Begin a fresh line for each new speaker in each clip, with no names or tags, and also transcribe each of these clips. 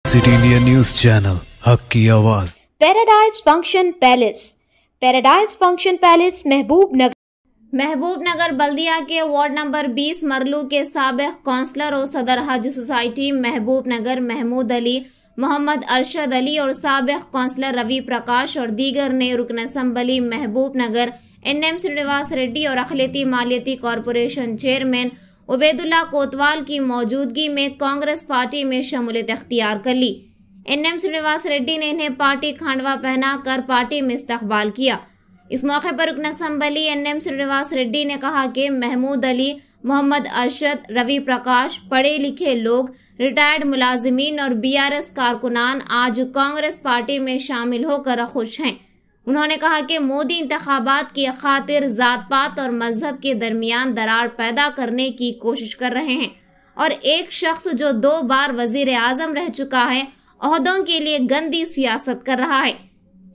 City India news channel हक की आवाज़।
पैराडाइज फंक्शन पैलेस महबूब नगर बल्दिया के वार्ड नंबर 20 मरलू के साबिक काउंसलर और सदर हज सोसाइटी महबूब नगर महमूद अली, मोहम्मद अरशद अली और साबिक काउंसलर रवि प्रकाश और दीगर ने रुकन असम्बली महबूब नगर NM श्रीनिवास रेड्डी और अखिलती मालियती कॉरपोरेशन चेयरमैन उबैदुल्ला कोतवाल की मौजूदगी में कांग्रेस पार्टी में शमूलियत अख्तियार कर ली। NM श्रीनिवास रेड्डी ने इन्हें पार्टी खांडवा पहनाकर पार्टी में इस्तकबाल किया। इस मौके पर रुकन असम्बली NM श्रीनिवास रेड्डी ने कहा कि महमूद अली, मोहम्मद अरशद, रवि प्रकाश पढ़े लिखे लोग, रिटायर्ड मुलाजिमीन और BRS कारकुनान आज कांग्रेस पार्टी में शामिल होकर खुश हैं। उन्होंने कहा कि मोदी इंतखाबात की खातिर जात पात और मजहब के दरमियान दरार पैदा करने की कोशिश कर रहे हैं और एक शख्स जो 2 बार वजीर आजम रह चुका है ओहदों के लिए गंदी सियासत कर रहा है।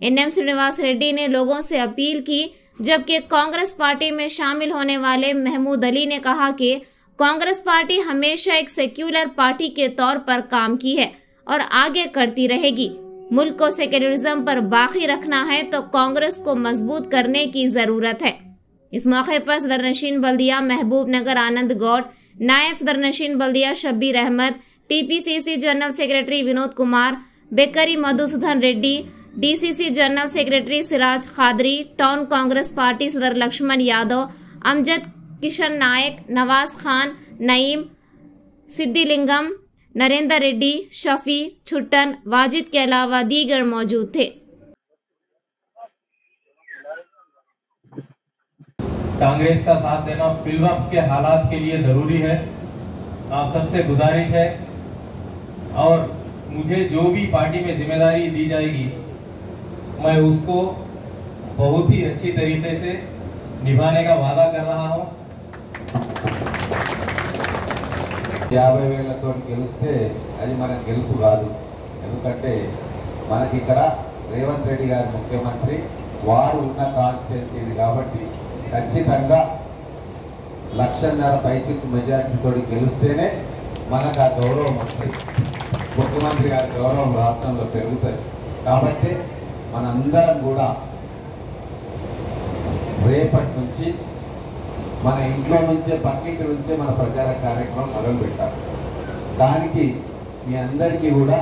NM श्रीनिवास रेड्डी ने लोगों से अपील की, जबकि कांग्रेस पार्टी में शामिल होने वाले महमूद अली ने कहा कि कांग्रेस पार्टी हमेशा एक सेक्युलर पार्टी के तौर पर काम की है और आगे करती रहेगी। मुल्क को सेक्युलरिज्म पर बाकी रखना है तो कांग्रेस को मजबूत करने की जरूरत है। इस मौके पर सदर नशीन बल्दिया महबूब नगर आनंद गौड़, नायब सदर नशीन बल्दिया Shabbir Ahmed, TPCC general secretary Vinod Kumar, Bekari Madhusudan Reddy, DCC general secretary Siraj Khadri, town Congress party सदर लक्ष्मण यादव, अमजद किशन नायक, नवाज खान, नईम, सिद्धिलिंगम, नरेंद्र रेड्डी, शफी, छुट्टन, वाजिद के अलावा दीगर मौजूद थे।
कांग्रेस का साथ देना फिलवक्त के हालात के लिए जरूरी है। आप सबसे गुजारिश है और मुझे जो भी पार्टी में जिम्मेदारी दी जाएगी मैं उसको बहुत ही अच्छी तरीके से निभाने का वादा कर रहा हूँ।
50,000 గెలిస్తే అది మన గెలుపు కాదు. ఎందుకంటే మనకి ఇక్కడ రేవంత్ రెడ్డి గారు ముఖ్యమంత్రి, వారు ఉన్న కాన్స్టిట్యున్సీ ఇది కాబట్టి ఖచ్చితంగా 1,50,000 పైచిలకు మెజారిటీతో గెలిస్తేనే మనకు ఆ గౌరవం వస్తుంది. ముఖ్యమంత్రి గారి గౌరవం రాష్ట్రంలో పెరుగుతుంది. కాబట్టి మనందరం కూడా రేపటి నుంచి మన ఇంట్లో నుంచే పక్కింటి నుంచే మన ప్రచార కార్యక్రమం మొదలు పెట్టాలి. దానికి మీ అందరికీ కూడా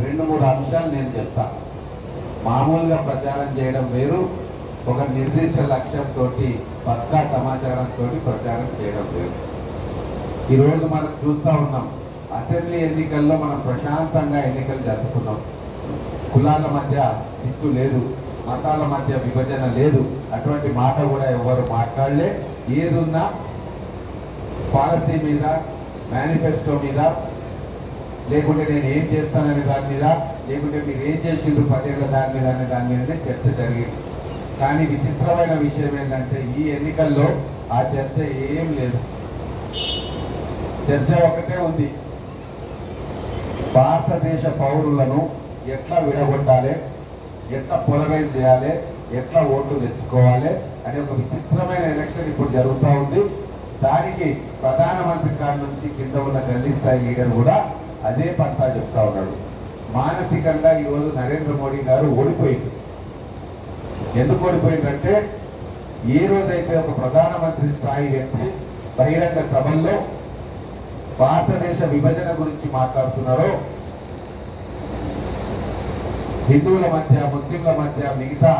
2-3 అంశాలు నేను చెప్తా. మామూలుగా ప్రచారం చేయడం వేరు, ఒక నిర్దిష్ట లక్ష్యంతో పక్కా సమాచారంతో ప్రచారం చేయడం వేరు. ఈరోజు మనం చూస్తూ ఉన్నాం, అసెంబ్లీ ఎన్నికల్లో మనం ప్రశాంతంగా ఎన్నికలు జరుపుకున్నాం. కులాల మధ్య చిచ్చు లేదు, మతాల మధ్య విభజన లేదు, అటువంటి మాట కూడా ఎవరు మాట్లాడలే. ఏదున్నా పాలసీ మీద, మేనిఫెస్టో మీద, లేకుంటే నేను ఏం చేస్తాననే దాని మీద, లేకుంటే మీరు ఏం చేసిండ్రు 10 ఏళ్ల దాని మీద అనే దాని మీదనే చర్చ జరిగింది. కానీ విచిత్రమైన విషయం ఏంటంటే ఈ ఎన్నికల్లో ఆ చర్చ ఏం లేదు. చర్చ ఒకటే ఉంది, భారతదేశ పౌరులను ఎట్లా విడగొట్టాలి, ఎట్లా పొలరైజ్ చేయాలి, ఎట్లా ఓట్లు తెచ్చుకోవాలి అనే ఒక విచిత్రమైన ఎలక్షన్ ఇప్పుడు జరుగుతూ ఉంది. దానికి ప్రధానమంత్రి కాడి నుంచి కింద ఉన్న గల్లీ స్థాయి లీడర్ కూడా అదే పంతా చెప్తా ఉన్నాడు. మానసికంగా ఈరోజు నరేంద్ర మోడీ గారు ఓడిపోయింది. ఎందుకు ఓడిపోయిందంటే ఏ రోజైతే ఒక ప్రధానమంత్రి స్థాయి వ్యక్తి బహిరంగ సభల్లో భారతదేశ విభజన గురించి మాట్లాడుతున్నారో, హిందువుల మధ్య, ముస్లింల మధ్య, మిగతా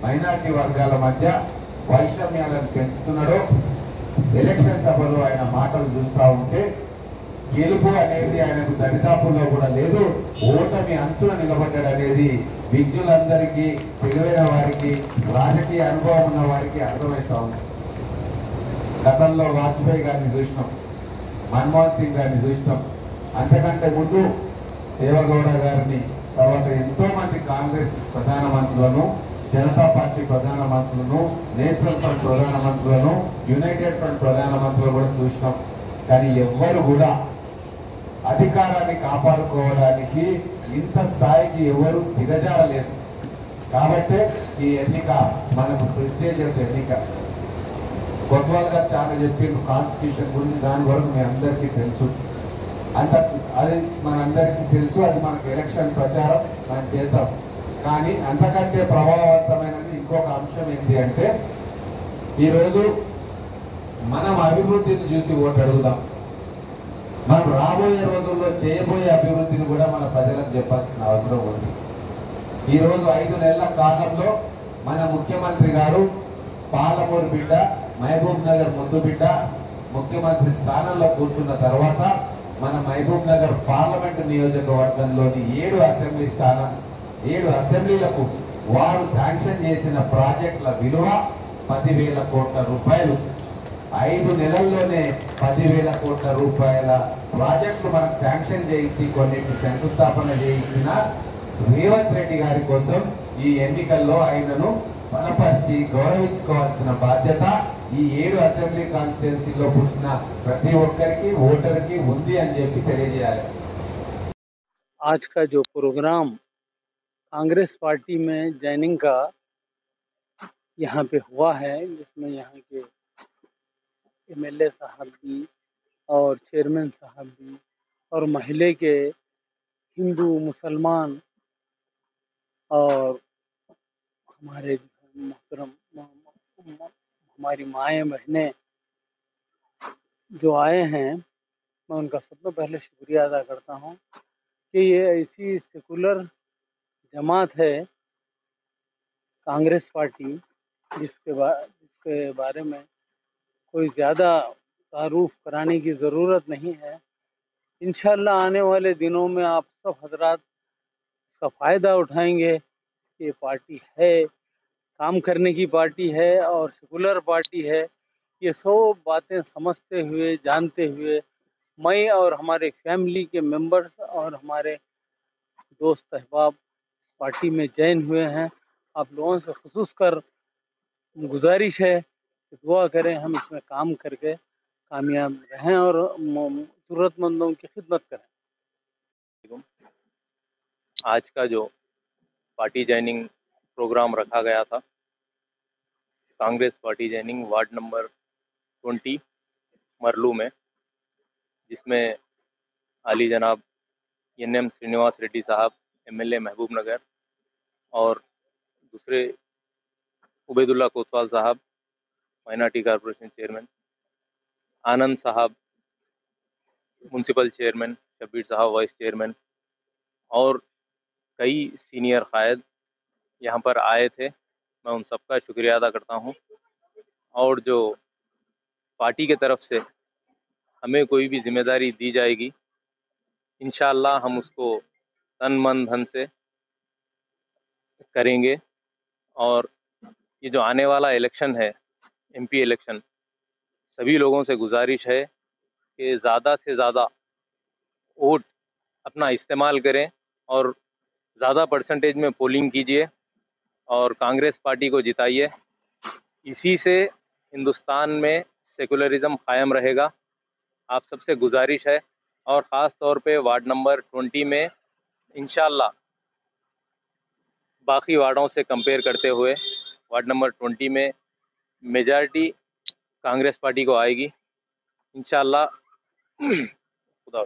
మైనారిటీ వర్గాల మధ్య వైషమ్యాలను పెంచుతున్నాడో, ఎలక్షన్ సభలో ఆయన మాటలు చూస్తూ ఉంటే గెలుపు అనేది ఆయనకు దరిదాపుల్లో కూడా లేదు, ఓటమి అంచున నిలబడ్డాడు అనేది విద్యులందరికీ, తెలివైన వారికి, రాజకీయ అనుభవం ఉన్న వారికి అర్థమవుతా ఉంది. గతంలో వాజ్పేయి గారిని చూసినాం, మన్మోహన్ సింగ్ గారిని చూసినాం, అంతకంటే ముందు దేవగౌడ గారిని, తర్వాత ఎంతో మంది కాంగ్రెస్ ప్రధానమంత్రులను, జనతా పార్టీ ప్రధానమంత్రులను, నేషనల్ ఫ్రంట్ ప్రధానమంత్రులను, యునైటెడ్ ఫ్రంట్ ప్రధానమంత్రులు కూడా చూసినాం. కానీ ఎవ్వరు కూడా అధికారాన్ని కాపాడుకోవడానికి ఇంత స్థాయికి ఎవరు దిగజారలేదు. కాబట్టి ఈ ఎన్నిక మనకు ప్రెస్టీజియస్ ఎన్నిక. కొత్వాల్ గారు చాలా చెప్పిండ్రు కాన్స్టిట్యూషన్ గురించి, దాని వరకు మీ అందరికీ తెలుసు. అంత అది మనందరికీ తెలుసు, అది మనకు ఎలక్షన్ ప్రచారం మనం చేద్దాం. కానీ అంతకంటే ప్రభావవంతమైనది ఇంకొక అంశం ఏంటి అంటే, ఈరోజు మనం అభివృద్ధిని చూసి ఓటు అడుగుదాం. మనం రాబోయే రోజుల్లో చేయబోయే అభివృద్ధిని కూడా మన ప్రజలకు చెప్పాల్సిన అవసరం ఉంది. ఈరోజు 5 నెలల కాలంలో మన ముఖ్యమంత్రి గారు పాలమూరు బిడ్డ, మహబూబ్ నగర్ ముద్దు బిడ్డ ముఖ్యమంత్రి స్థానంలో కూర్చున్న తర్వాత మన మహబూబ్ నగర్ పార్లమెంటు నియోజకవర్గంలోని 7 అసెంబ్లీలకు వారు శాంక్షన్ చేసిన ప్రాజెక్టుల విలువ 10,000 కోట్ల రూపాయలు. 5 నెలల్లోనే 10,000 కోట్ల రూపాయల ప్రాజెక్టులు మనకు శాంక్షన్ చేయించి కొన్నింటి శంకుస్థాపన చేయించిన రేవంత్ రెడ్డి గారి కోసం ఈ ఎన్నికల్లో ఆయనను బలపరిచి గౌరవించుకోవాల్సిన బాధ్యత ఈ 7 అసెంబ్లీ కాన్స్టిట్యున్సీలో పుట్టిన ప్రతి ఒక్కరికి ఓటర్కి ఉంది అని చెప్పి తెలియజేయాలి.
आज का जो प्रोग्राम कांग्रेस पार्टी में ज्वाइनिंग का यहाँ पे हुआ है, जिसमें यहाँ के एमएलए साहब भी और चेयरमैन साहब भी और महल्ले के हिंदू मुसलमान और हमारे मोहतरम हमारी माएँ बहनें जो आए हैं, मैं उनका सबसे पहले शुक्रिया अदा करता हूँ कि ये ऐसी सेकुलर जमात है कांग्रेस पार्टी जिसके बारे में कोई ज़्यादा तारुफ कराने की ज़रूरत नहीं है. इंशाअल्लाह आने वाले दिनों में आप सब हजरात इसका फ़ायदा उठाएंगे. ये पार्टी है, काम करने की पार्टी है और सेकुलर पार्टी है. ये सब बातें समझते हुए, जानते हुए मैं और हमारे फैमिली के मेंबर्स और हमारे दोस्त अहबाब इस पार्टी में जॉइन हुए हैं. आप लोगों से खुसूस कर गुजारिश है कि दुआ करें, हम इसमें काम करके कामयाब रहें और ज़रूरतमंदों की खिदमत करें.
आज का जो पार्टी जॉइनिंग प्रोग्राम रखा गया था, Congress party joining ward number 20 मरलू में, जिसमें आली जनाब NM श्रीनिवास रेड्डी साहब MLA महबूब नगर और दूसरे उबैदुल्ला कोतवाल साहब माइनॉरिटी कॉरपोरेशन चेयरमैन, आनंद साहब म्यूनसिपल चेयरमैन, शब्बीर साहब वाइस चेयरमैन और कई सीनियर कायद यहाँ पर आए थे. मैं उन सबका शुक्रिया अदा करता हूँ. और जो पार्टी के तरफ से हमें कोई भी जिम्मेदारी दी जाएगी, इंशाअल्लाह हम उसको तन मन धन से करेंगे. और ये जो आने वाला इलेक्शन है, MP इलेक्शन, सभी लोगों से गुजारिश है कि ज़्यादा से ज़्यादा वोट अपना इस्तेमाल करें और ज़्यादा परसेंटेज में पोलिंग कीजिए और कांग्रेस पार्टी को जिताइए. इसी से हिंदुस्तान में सेकुलरिज्म कायम रहेगा. आप सबसे गुजारिश है. और ख़ास तौर पे वार्ड नंबर 20 में इंशाअल्लाह बाकी वार्डों से कंपेयर करते हुए वार्ड नंबर 20 में मेजॉरिटी कांग्रेस पार्टी को आएगी इंशाअल्लाह. खुदा